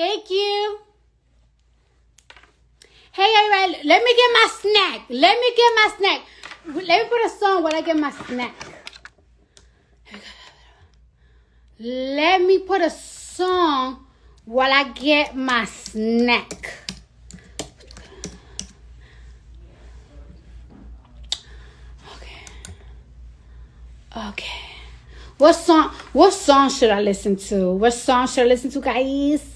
Thank you. Hey, everybody, let me get my snack. Let me put a song while I get my snack. Let me put a song while I get my snack. Okay. What song should I listen to? Guys?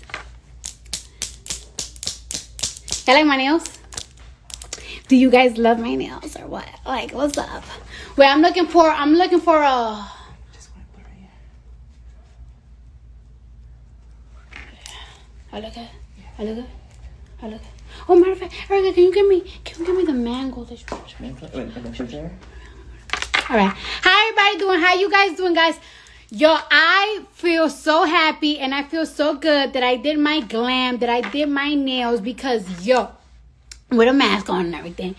I like my nails. Do you guys love my nails or what? Like, what's up? Wait, I'm looking for a. Just want to put it right here. I look good. Oh, matter of fact, Erica, can you give me the mango that you All right. How everybody doing? How you guys doing, guys? Yo, I feel so happy and I feel so good that I did my glam, that I did my nails because, yo, with a mask on and everything.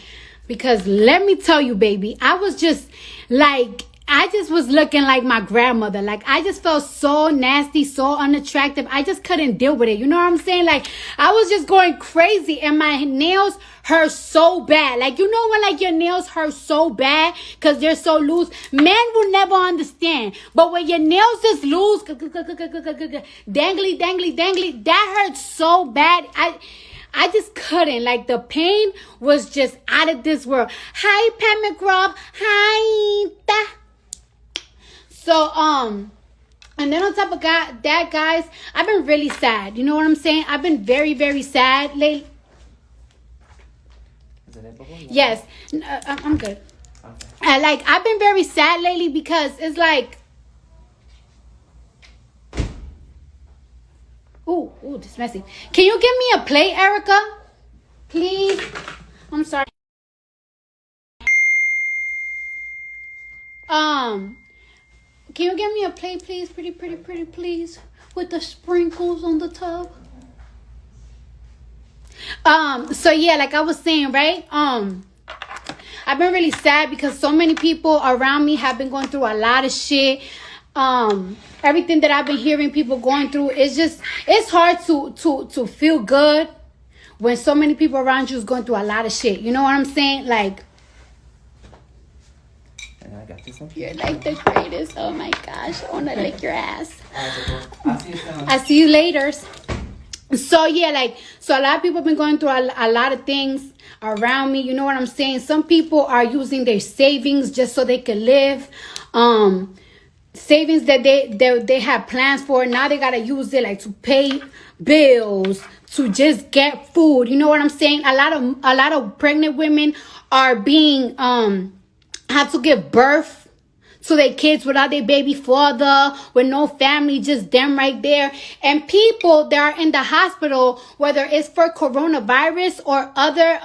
Because let me tell you, baby, I just was looking like my grandmother. Like, I just felt so nasty, so unattractive. I just couldn't deal with it. You know what I'm saying? Like, I was just going crazy and my nails hurt so bad. Like, you know when like your nails hurt so bad because they're so loose? Men will never understand. But when your nails is loose, dangly, that hurts so bad. I just couldn't. Like, the pain was just out of this world. Hi, Pat McGraw. Hi. So, and then on top of that, guys, I've been really sad. You know what I'm saying? I've been very, very sad lately. Is it bubble? Yes. I'm good. Okay. I've been very sad lately because it's like, ooh, this is messy. Can you give me a plate, Erica? Please? I'm sorry. Can you give me a plate, please? Pretty, please. With the sprinkles on the top. So yeah, like I was saying, right? I've been really sad because so many people around me have been going through a lot of shit. Everything that I've been hearing people going through, it's hard to feel good when so many people around you is going through a lot of shit. You know what I'm saying? Like, I got this one. You're like the greatest. Oh my gosh, I want to lick your ass. I'll see you later. So yeah, so a lot of people have been going through a lot of things around me. You know what I'm saying? Some people are using their savings just so they can live. Savings that they have plans for. Now they gotta use it like to pay bills, to just get food. You know what I'm saying? A lot of pregnant women are being have to give birth to their kids without their baby father, with no family, just them right there. And people that are in the hospital, whether it's for coronavirus or other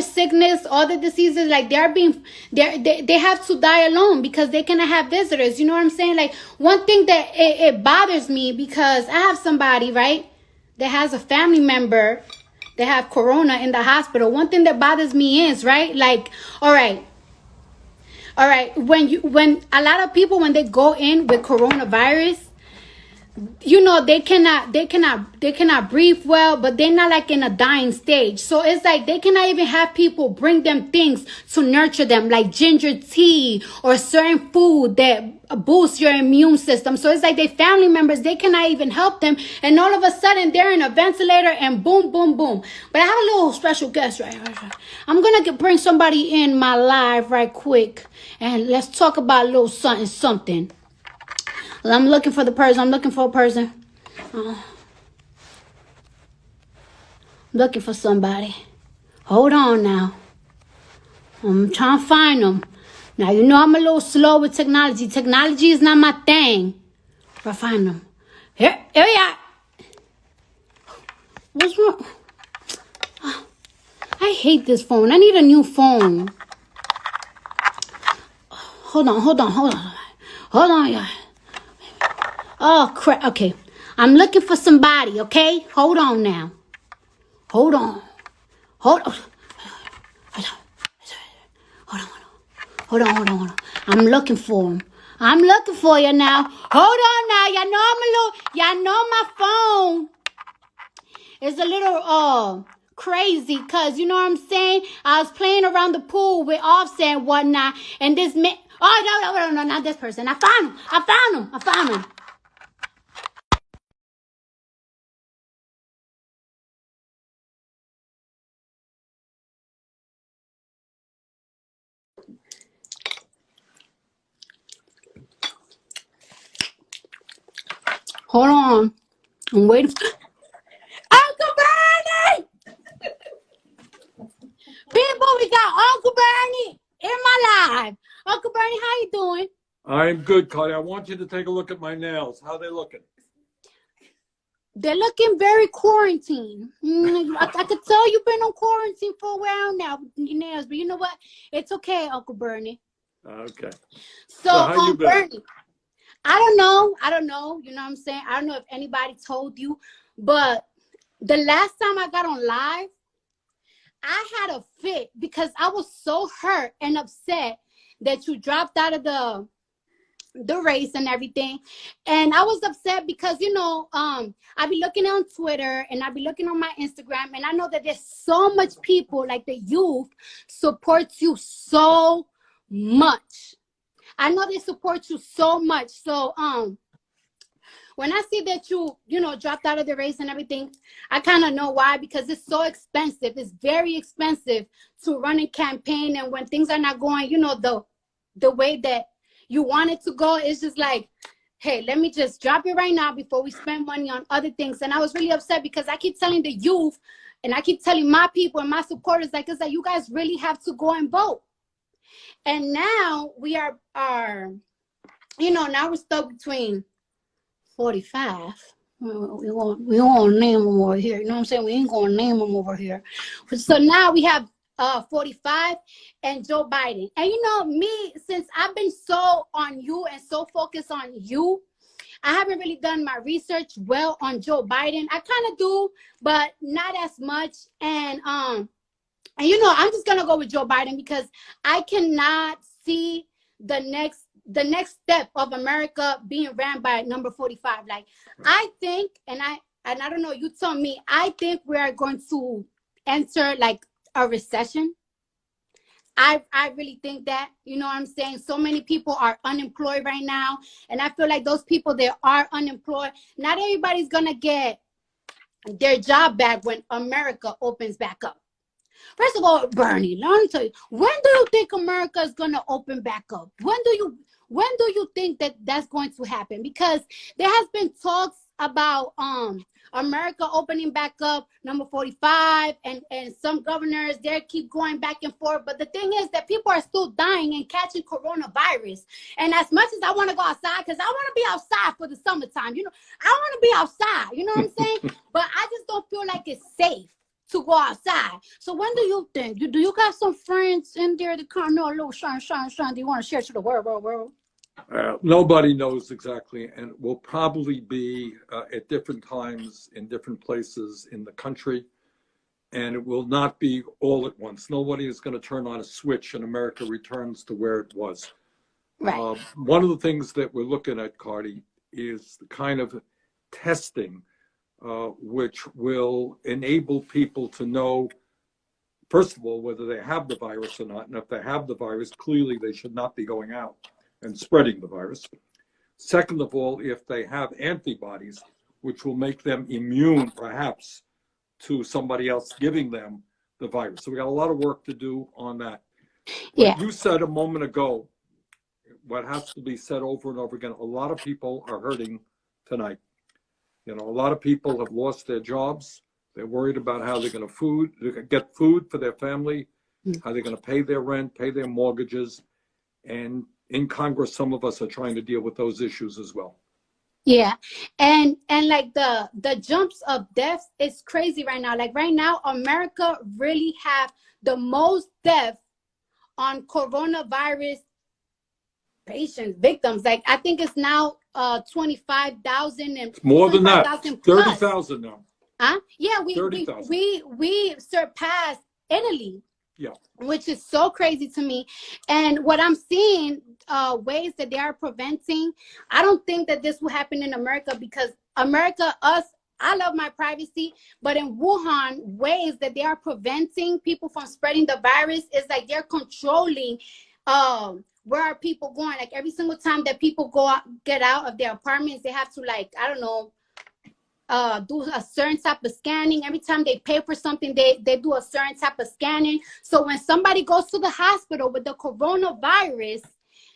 sickness, other diseases, like they have to die alone because they cannot have visitors. You know what I'm saying? Like, one thing that it bothers me, because I have somebody, right, that has a family member that have corona in the hospital. One thing that bothers me is, right, like, all right, when a lot of people, when they go in with coronavirus, you know, they cannot breathe well, but they're not like in a dying stage. So it's like they cannot even have people bring them things to nurture them, like ginger tea or certain food that boosts your immune system. So it's like their family members, they cannot even help them. And all of a sudden they're in a ventilator and boom, boom, boom. But I have a little special guest right here. I'm going to bring somebody in my live right quick. And let's talk about a little something. I'm looking for a person. I'm looking for somebody. Hold on now. I'm trying to find them. Now, you know I'm a little slow with technology. Technology is not my thing. I'll find them. Here we are. What's wrong? I hate this phone. I need a new phone. Hold on, y'all. Oh, crap. Okay. I'm looking for somebody, okay? Hold on now. Hold on. I'm looking for him. I'm looking for you now. Hold on now. Y'all know my phone is a little crazy, cause you know what I'm saying? I was playing around the pool with Offset and whatnot, and this man, oh no, not this person. I found him. Hold on. I'm waiting for Uncle Bernie! People, we got Uncle Bernie in my life. Uncle Bernie, how you doing? I'm good, Cardi. I want you to take a look at my nails. How they looking? They're looking very quarantined. I could tell you've been on quarantine for a while now with your nails, but you know what? It's okay, Uncle Bernie. Okay. So how you been? Bernie, I don't know. You know what I'm saying? I don't know if anybody told you, but the last time I got on live, I had a fit because I was so hurt and upset that you dropped out of the race and everything. And I was upset because, you know, I be looking on Twitter and I be looking on my Instagram, and I know that there's so much people, like the youth supports you so much. I know they support you so much. So when I see that you know, dropped out of the race and everything, I kind of know why, because it's so expensive. It's very expensive to run a campaign, and when things are not going, you know, the way that you want it to go, it's just like, hey, let me just drop it right now before we spend money on other things. And I was really upset because I keep telling the youth, and I keep telling my people and my supporters, like, it's like, you guys really have to go and vote. And now we are you know, now we're stuck between 45. We won't name them over here. You know what I'm saying? We ain't gonna name them over here. So now we have 45 and Joe Biden. And you know me, since I've been so on you and so focused on you, I haven't really done my research well on Joe Biden. I kind of do, but not as much. And you know, I'm just gonna go with Joe Biden because I cannot see the next step of America being ran by number 45. Like, I think, and I don't know, you tell me, I think we are going to enter like a recession. I really think that, you know what I'm saying? So many people are unemployed right now, and I feel like those people that are unemployed, not everybody's gonna get their job back when America opens back up. First of all, Bernie, let me tell you, when do you think America is going to open back up? When do you think that that's going to happen? Because there has been talks about America opening back up, number 45, and some governors there keep going back and forth. But the thing is that people are still dying and catching coronavirus. And as much as I want to go outside, because I want to be outside for the summertime, you know, I want to be outside, you know what I'm saying? But I just don't feel like it's safe to go outside. So when do you think? Do you got some friends in there that kind of know a little shine? Do you want to share to the world? Nobody knows exactly, and will probably be at different times in different places in the country, and it will not be all at once. Nobody is going to turn on a switch and America returns to where it was. Right. One of the things that we're looking at, Cardi, is the kind of testing which will enable people to know, first of all, whether they have the virus or not. And if they have the virus, clearly they should not be going out and spreading the virus. Second of all, if they have antibodies, which will make them immune, perhaps, to somebody else giving them the virus. So we got a lot of work to do on that. Yeah. What you said a moment ago, what has to be said over and over again, a lot of people are hurting tonight. You know, a lot of people have lost their jobs. They're worried about how they're going to get food for their family, how they're going to pay their rent, pay their mortgages. And in Congress, some of us are trying to deal with those issues as well. Yeah. And like the jumps of deaths is crazy right now. Like right now, America really have the most deaths on coronavirus patients, victims. Like I think it's now 25,000 and more than that, 30,000 now. Yeah, we surpassed Italy. Yeah. which is so crazy to me. And what I'm seeing, ways that they are preventing, I don't think that this will happen in America, because America, us, I love my privacy, but in Wuhan, ways that they are preventing people from spreading the virus is like they're controlling where are people going. Like every single time that people go out, get out of their apartments, they have to, like, I don't know, do a certain type of scanning. Every time they pay for something, they do a certain type of scanning. So when somebody goes to the hospital with the coronavirus,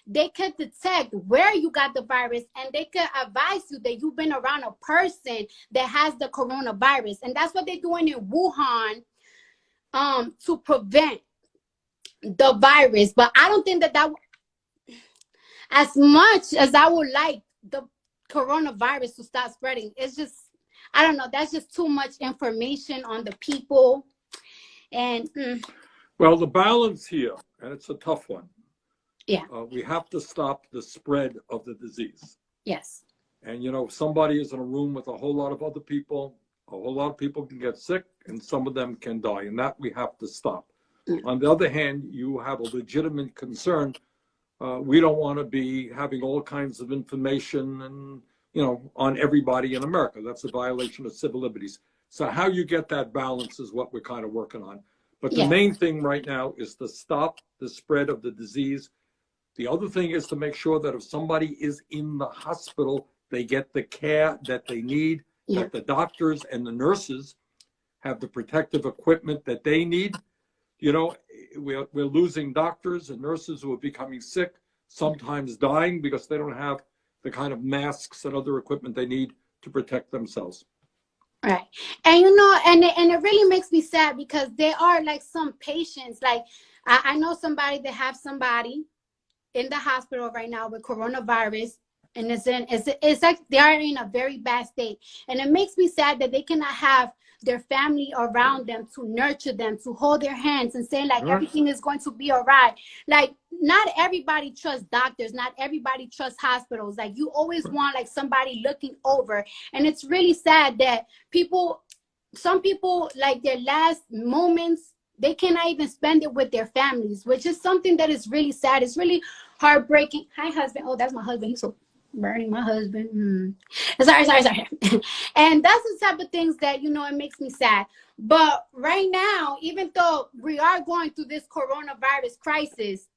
they can detect where you got the virus, and they can advise you that you've been around a person that has the coronavirus. And that's what they're doing in Wuhan, to prevent the virus. But I don't think that as much as I would like the coronavirus to stop spreading, it's just, I don't know, that's just too much information on the people. And Well, the balance here, and it's a tough one. yeah. We have to stop the spread of the disease. Yes. And, if somebody is in a room with a whole lot of other people, a whole lot of people can get sick, and some of them can die. And that we have to stop. On the other hand, you have a legitimate concern. We don't want to be having all kinds of information and, on everybody in America. That's a violation of civil liberties. So how you get that balance is what we're kind of working on. But the main thing right now is to stop the spread of the disease. The other thing is to make sure that if somebody is in the hospital, they get the care that they need, that the doctors and the nurses have the protective equipment that they need. We're losing doctors and nurses who are becoming sick, sometimes dying because they don't have the kind of masks and other equipment they need to protect themselves. Right. And and it really makes me sad, because there are like some patients, like I know somebody that have somebody in the hospital right now with coronavirus, and it's like they are in a very bad state. And it makes me sad that they cannot have their family around them to nurture them, to hold their hands and say like everything is going to be all right. Like not everybody trusts doctors, not everybody trusts hospitals. Like you always want like somebody looking over. And it's really sad that some people, like their last moments, they cannot even spend it with their families, which is something that is really sad. It's really heartbreaking. Hi, husband. Oh, that's my husband. He's so burning, my husband. Sorry. And that's the type of things that, it makes me sad. But right now, even though we are going through this coronavirus crisis,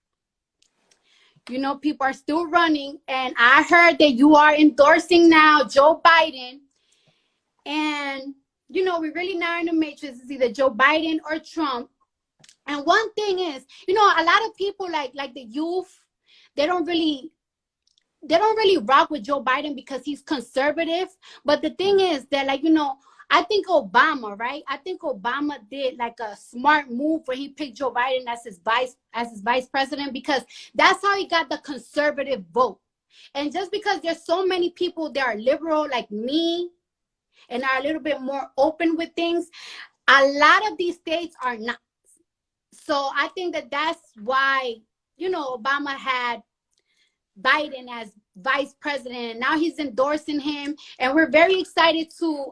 people are still running. And I heard that you are endorsing now Joe Biden. And, we're really not in the matrix. It's either Joe Biden or Trump. And one thing is, a lot of people like the youth, they don't really rock with Joe Biden because he's conservative. But the thing is that, I think Obama, right? I think Obama did like a smart move where he picked Joe Biden as his vice president, because that's how he got the conservative vote. And just because there's so many people that are liberal like me and are a little bit more open with things, a lot of these states are not. So I think that that's why, Obama had Biden as vice president, and now he's endorsing him, and we're very excited to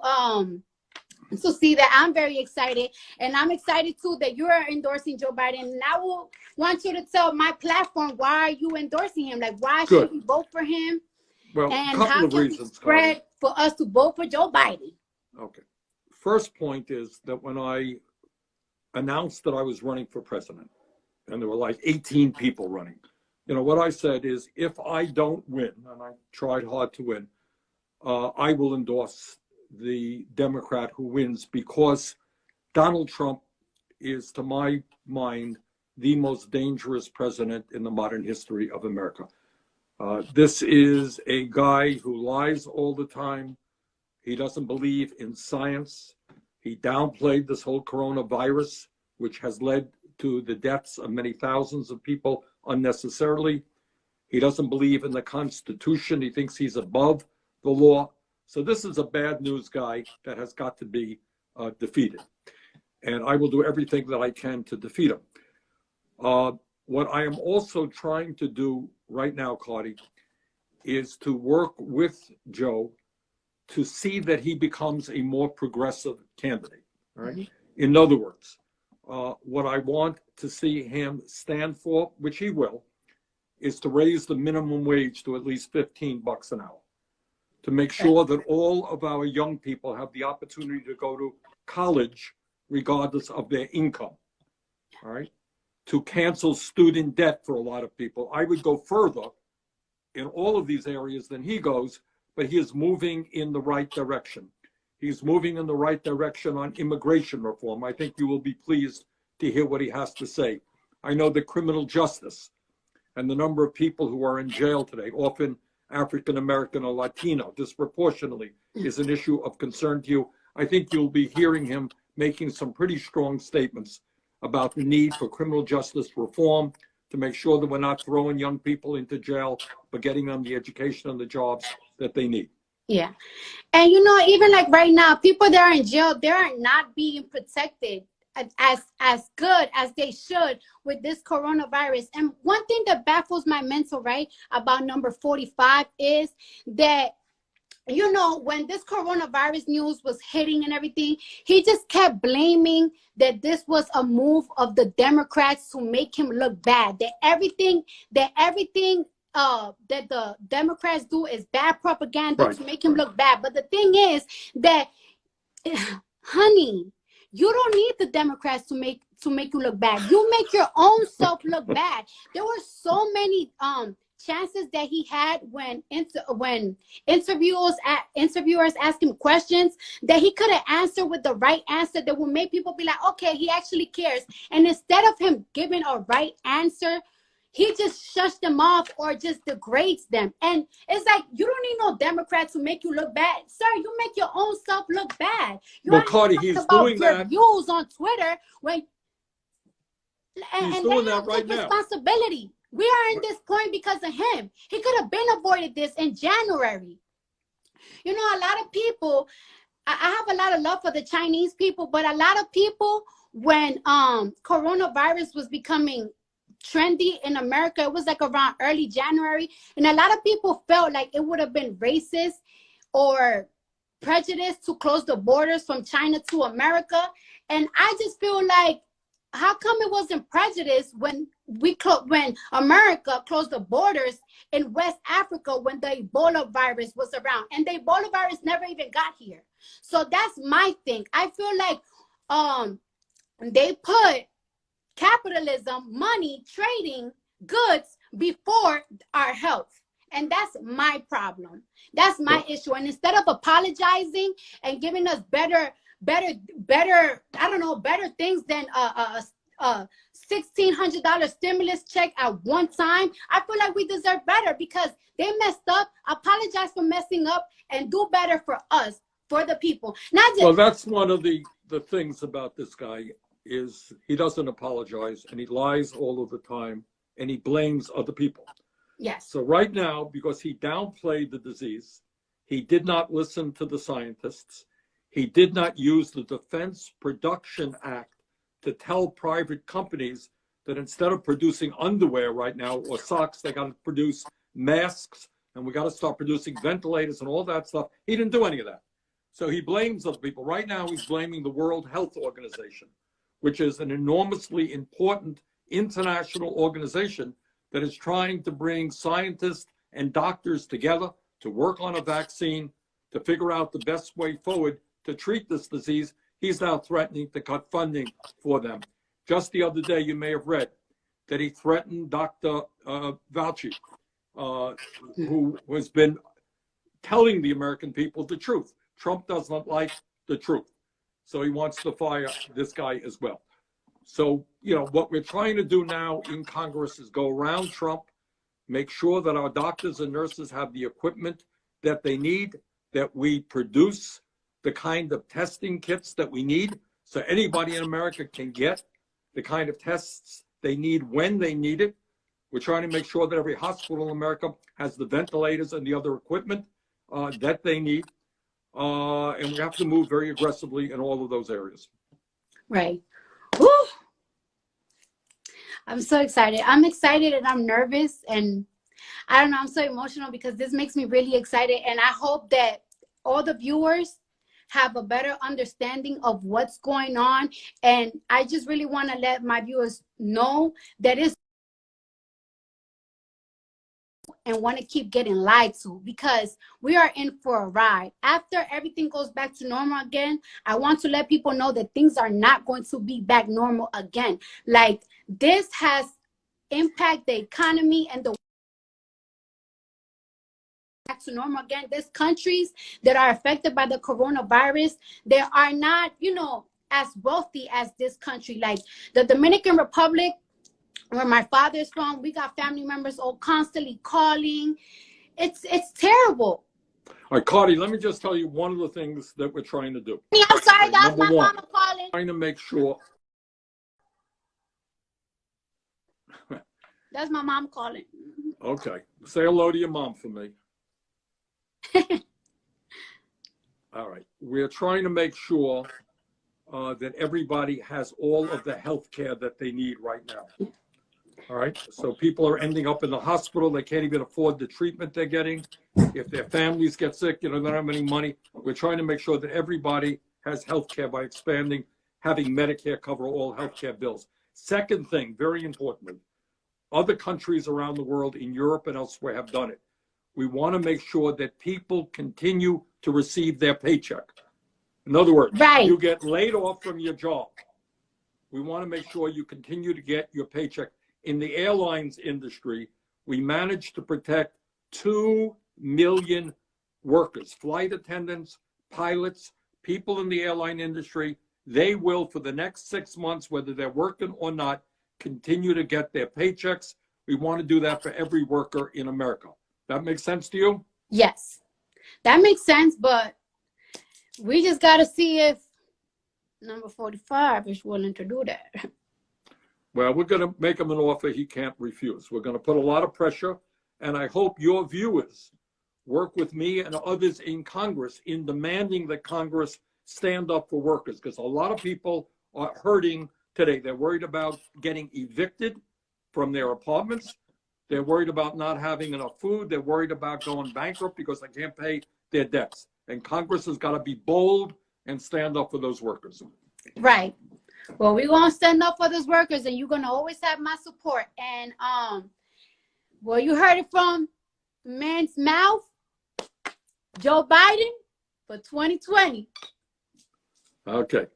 see that. I'm very excited, and I'm excited too that you are endorsing Joe Biden. And I will want you to tell my platform, why are you endorsing him? Like, why should we vote for him? Well, and a couple how of can reasons, we spread for us to vote for Joe Biden? Okay. First point is that when I announced that I was running for president, and there were like 18 people running, what I said is, if I don't win, and I tried hard to win, I will endorse the Democrat who wins, because Donald Trump is, to my mind, the most dangerous president in the modern history of America. This is a guy who lies all the time. He doesn't believe in science. He downplayed this whole coronavirus, which has led to the deaths of many thousands of people unnecessarily. He doesn't believe in the Constitution. He thinks he's above the law. So this is a bad news guy that has got to be defeated. And I will do everything that I can to defeat him. What I am also trying to do right now, Cardi, is to work with Joe to see that he becomes a more progressive candidate. All right? In other words, What I want to see him stand for, which he will, is to raise the minimum wage to at least $15 an hour, to make sure that all of our young people have the opportunity to go to college regardless of their income. All right? To cancel student debt for a lot of people. I would go further in all of these areas than he goes, but he is moving in the right direction. He's moving in the right direction on immigration reform. I think you will be pleased to hear what he has to say. I know that criminal justice and the number of people who are in jail today, often African American or Latino, disproportionately, is an issue of concern to you. I think you'll be hearing him making some pretty strong statements about the need for criminal justice reform to make sure that we're not throwing young people into jail, but getting them the education and the jobs that they need. Yeah. And even like right now, people that are in jail, they are not being protected as good as they should with this coronavirus. And one thing that baffles my mental, right, about number 45 is that, when this coronavirus news was hitting and everything, he just kept blaming that this was a move of the Democrats to make him look bad, that everything that the Democrats do is bad propaganda to make him look bad. But the thing is that, honey, you don't need the Democrats to make you look bad. You make your own self look bad. There were so many chances that he had when interviewers asked him questions that he could have answered with the right answer that would make people be like, okay, he actually cares. And instead of him giving a right answer, he just shuts them off or just degrades them. And it's like, you don't need no Democrats to make you look bad. Sir, you make your own self look bad. Well, Cardi, he's doing that. Views on Twitter He's doing that right now. Responsibility. We are in this point because of him. He could have been avoided this in January. A lot of people, I have a lot of love for the Chinese people, but a lot of people, when coronavirus was becoming trendy in America, it was like around early January, and a lot of people felt like it would have been racist or prejudice to close the borders from China to America. And I just feel like, how come it wasn't prejudice when America closed the borders in West Africa when the Ebola virus was around, and the Ebola virus never even got here? So that's my thing. I feel like they put capitalism, money, trading goods before our health. And that's my problem. That's my issue. And instead of apologizing and giving us better, I don't know, better things than $1,600 stimulus check at one time, I feel like we deserve better because they messed up. Apologize for messing up and do better for us, for the people. Not just— Well, that's one of the things about this guy is he doesn't apologize, and he lies all of the time, and he blames other people. Yes. So right now, because he downplayed the disease, he did not listen to the scientists. He did not use the Defense Production Act to tell private companies that instead of producing underwear right now or socks, they got to produce masks, and we got to start producing ventilators and all that stuff. He didn't do any of that. So he blames other people. Right now, he's blaming the World Health Organization, which is an enormously important international organization that is trying to bring scientists and doctors together to work on a vaccine, to figure out the best way forward to treat this disease. He's now threatening to cut funding for them. Just the other day, you may have read that he threatened Dr. Fauci, who has been telling the American people the truth. Trump does not like the truth. So he wants to fire this guy as well. So, what we're trying to do now in Congress is go around Trump, make sure that our doctors and nurses have the equipment that they need, that we produce the kind of testing kits that we need so anybody in America can get the kind of tests they need when they need it. We're trying to make sure that every hospital in America has the ventilators and the other equipment that they need. And we have to move very aggressively in all of those areas. Right. Woo! I'm so excited. I'm excited and I'm nervous, and I don't know, I'm so emotional because this makes me really excited. And I hope that all the viewers have a better understanding of what's going on. And I just really want to let my viewers know that it's and want to keep getting lied to, because we are in for a ride. After everything goes back to normal again, I want to let people know that things are not going to be back normal again. Like, this has impacted the economy and the back to normal again. There's countries that are affected by the coronavirus. They are not, you know, as wealthy as this country. Like the Dominican Republic, where my father's from, we got family members all constantly calling. It's terrible. All right, Cardi, let me just tell you one of the things that we're trying to do. I'm sorry, that's Number my one, mama calling. Trying to make sure. That's my mom calling. Okay, say hello to your mom for me. All right, we're trying to make sure that everybody has all of the health care that they need right now. All right, so people are ending up in the hospital. They can't even afford the treatment they're getting. If their families get sick, you know, they don't have any money. We're trying to make sure that everybody has health care by expanding, having Medicare cover all health care bills. Second thing, very importantly, other countries around the world in Europe and elsewhere have done it. We want to make sure that people continue to receive their paycheck. In other words, Right. You get laid off from your job. We want to make sure you continue to get your paycheck. In the airlines industry, we managed to protect 2 million workers, flight attendants, pilots, people in the airline industry. They will, for the next 6 months, whether they're working or not, continue to get their paychecks. We want to do that for every worker in America. That makes sense to you? Yes, that makes sense, but we just got to see if number 45 is willing to do that. Well, we're going to make him an offer he can't refuse. We're going to put a lot of pressure, and I hope your viewers work with me and others in Congress in demanding that Congress stand up for workers, because a lot of people are hurting today. They're worried about getting evicted from their apartments. They're worried about not having enough food. They're worried about going bankrupt because they can't pay their debts. And Congress has got to be bold and stand up for those workers. Right. Well, we're going to stand up for those workers, and you're going to always have my support. And, well, you heard it from the man's mouth, Joe Biden for 2020. Okay.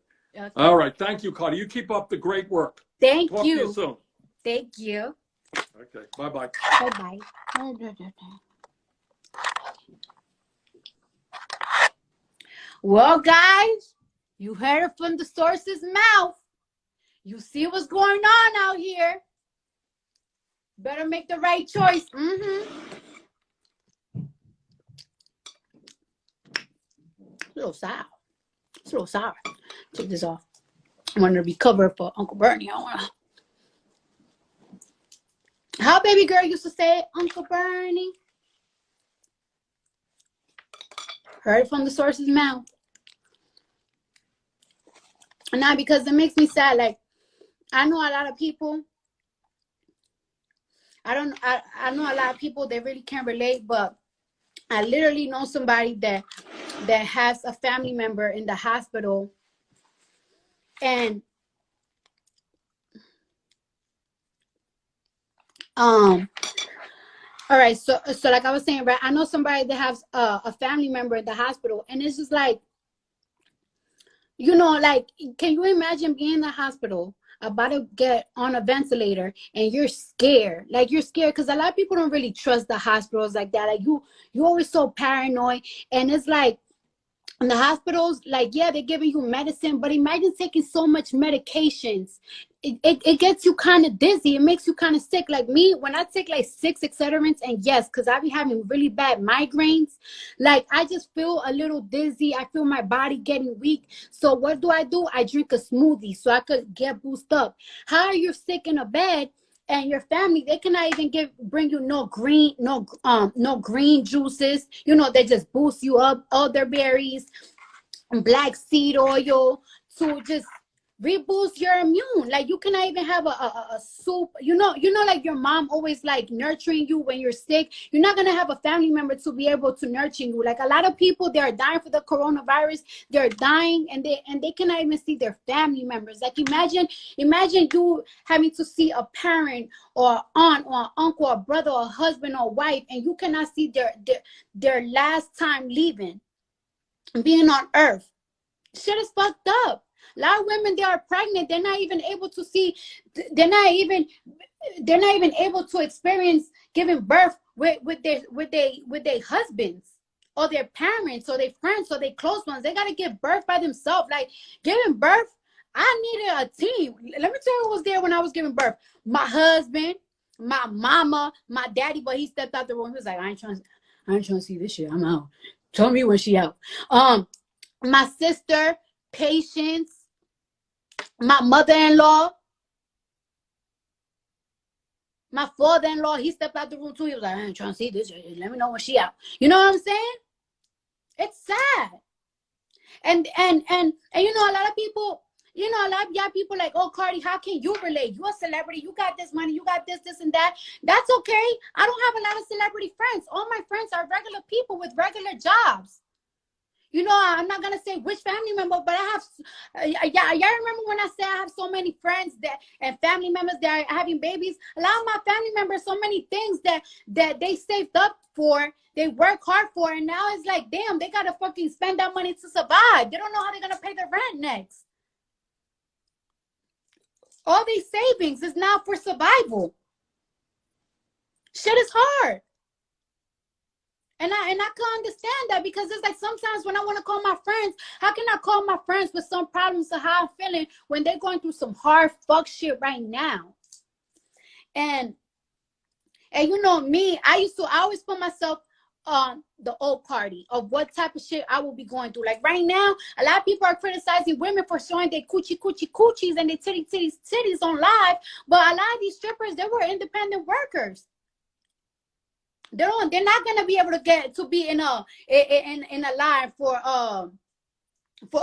All right. Thank you, Cardi. You keep up the great work. Thank Talk you. to you soon. Thank you. Okay. Bye-bye. Bye-bye. Well, guys, you heard it from the source's mouth. You see what's going on out here. Better make the right choice. A little sour. It's a little sour. Take this off. I want to recover for Uncle Bernie. How baby girl used to say, Uncle Bernie. Heard it from the source's mouth. And now, because it makes me sad, like, I know a lot of people, I know a lot of people that really can't relate, but I literally know somebody that has a family member in the hospital. And all right, so like I was saying, right, I know somebody that has a family member in the hospital, and it's just like, you know, like, can you imagine being in the hospital about to get on a ventilator and you're scared? Like, you're scared because a lot of people don't really trust the hospitals like that. Like, you always so paranoid. And it's like, in the hospitals, like, yeah, they're giving you medicine, but imagine taking so much medications. It gets you kind of dizzy. It makes you kind of sick. Like me, when I take like 6 Excederants, and yes, because I be having really bad migraines, like I just feel a little dizzy. I feel my body getting weak. So what do? I drink a smoothie so I could get boosted up. How are you sick in a bed? And your family, they cannot even bring you no green juices. You know, they just boost you up, elderberries, black seed oil to just reboosts your immune. Like you cannot even have a soup. Like your mom always like nurturing you when you're sick. You're not gonna have a family member to be able to nurture you. Like a lot of people, they are dying for the coronavirus. They're dying and they cannot even see their family members. Like imagine you having to see a parent or aunt or uncle or brother or husband or wife, and you cannot see their last time leaving, being on earth. Shit is fucked up. A lot of women, they are pregnant, they're not even able to see, they're not even able to experience giving birth with their husbands or their parents or their friends or their close ones. They got to give birth by themselves. Like giving birth, I needed a team. Let me tell you who was there when I was giving birth. My husband, my mama, my daddy, but he stepped out the room. He was like, I ain't trying to see this shit. I'm out. Tell me when she out. My sister, Patience, my mother-in-law, my father-in-law, he stepped out the room too. He was like, I ain't trying to see this. Let me know when she out. You know what I'm saying? It's sad. And a lot of people, a lot of young people like, oh, Cardi, how can you relate? You're a celebrity. You got this money. You got this, and that. That's okay. I don't have a lot of celebrity friends. All my friends are regular people with regular jobs. I'm not gonna say which family member, but I have, y'all remember when I said I have so many friends and family members that are having babies. A lot of my family members, so many things that they saved up for, they work hard for, and now it's like, damn, they gotta fucking spend that money to survive. They don't know how they're gonna pay the rent next. All these savings is now for survival. Shit is hard. And I can understand that, because it's like sometimes when I want to call my friends, how can I call my friends with some problems of how I'm feeling when they're going through some hard fuck shit right now? And me, I always put myself on the old Cardi of what type of shit I will be going through. Like right now, a lot of people are criticizing women for showing their coochies and their titties on live. But a lot of these strippers, they were independent workers. They're not gonna be able to get to be in a line for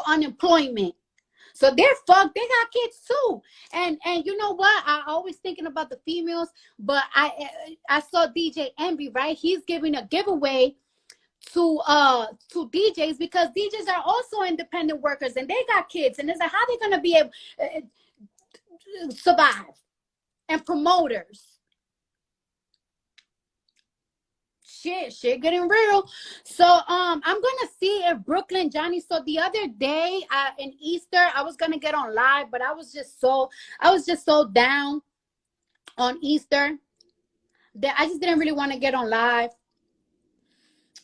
unemployment. So they're fucked. They got kids too. And you know what? I always thinking about the females, but I saw DJ Envy, right? He's giving a giveaway to DJs, because DJs are also independent workers and they got kids, and it's like, how they gonna be able to survive? And promoters. Shit getting real. So I'm gonna see if Brooklyn Johnny. So the other day in Easter, I was gonna get on live, but I was just so down on Easter that I just didn't really want to get on live.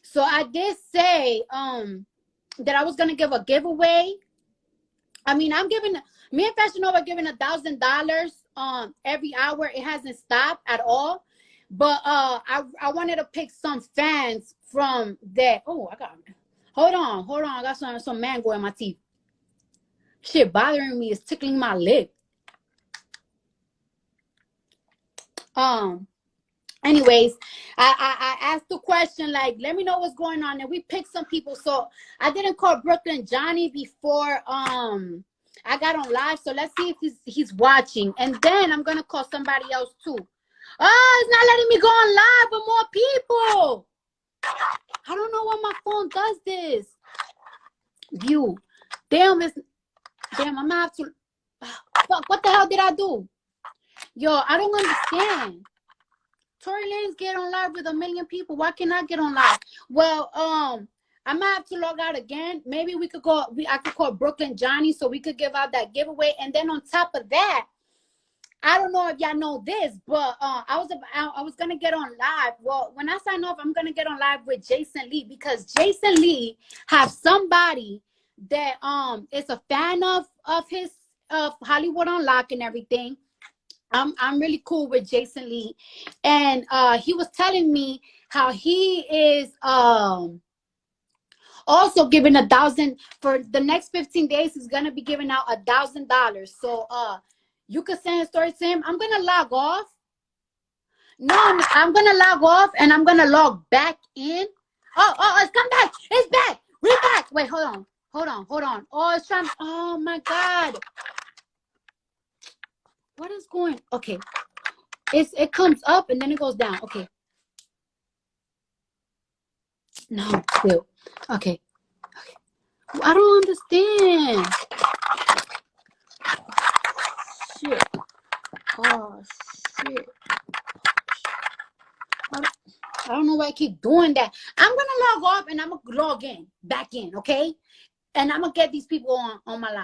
So I did say that I was gonna give a giveaway. I mean, me and Fashion Nova giving $1,000 every hour. It hasn't stopped at all. But I wanted to pick some fans from that. Oh, hold on. I got some mango in my teeth. Shit bothering me. It's tickling my lip. Anyways, I asked the question, like, let me know what's going on, and we picked some people. So I didn't call Brooklyn Johnny before I got on live. So let's see if he's watching, and then I'm gonna call somebody else too. Oh, it's not letting me go on live with more people. I don't know why my phone does this. View. Damn, I'm gonna have to. Fuck, what the hell did I do? Yo, I don't understand. Tory Lanez get on live with 1 million people. Why can't I get on live? Well, I might have to log out again. Maybe we could go. I could call Brooklyn Johnny so we could give out that giveaway. And then on top of that, I don't know if y'all know this, but I was gonna get on live. Well, when I sign off, I'm gonna get on live with Jason Lee, because Jason Lee have somebody that is a fan of Hollywood Unlocked and everything. I'm really cool with Jason Lee, and he was telling me how he is also giving 1,000 for the next 15 days. He's gonna be giving out $1,000. So you could send a story to him. I'm gonna log off. No, I'm gonna log off and I'm gonna log back in. Oh, it's come back. It's back. We're back. Wait, hold on. Oh, it's trying. Oh my God. What is going? Okay, it comes up and then it goes down. Okay. No, still. Okay. I don't understand. Shit. Oh shit. I don't know why I keep doing that. I'm gonna log off and I'm gonna log in back in, okay? And I'm gonna get these people on my line.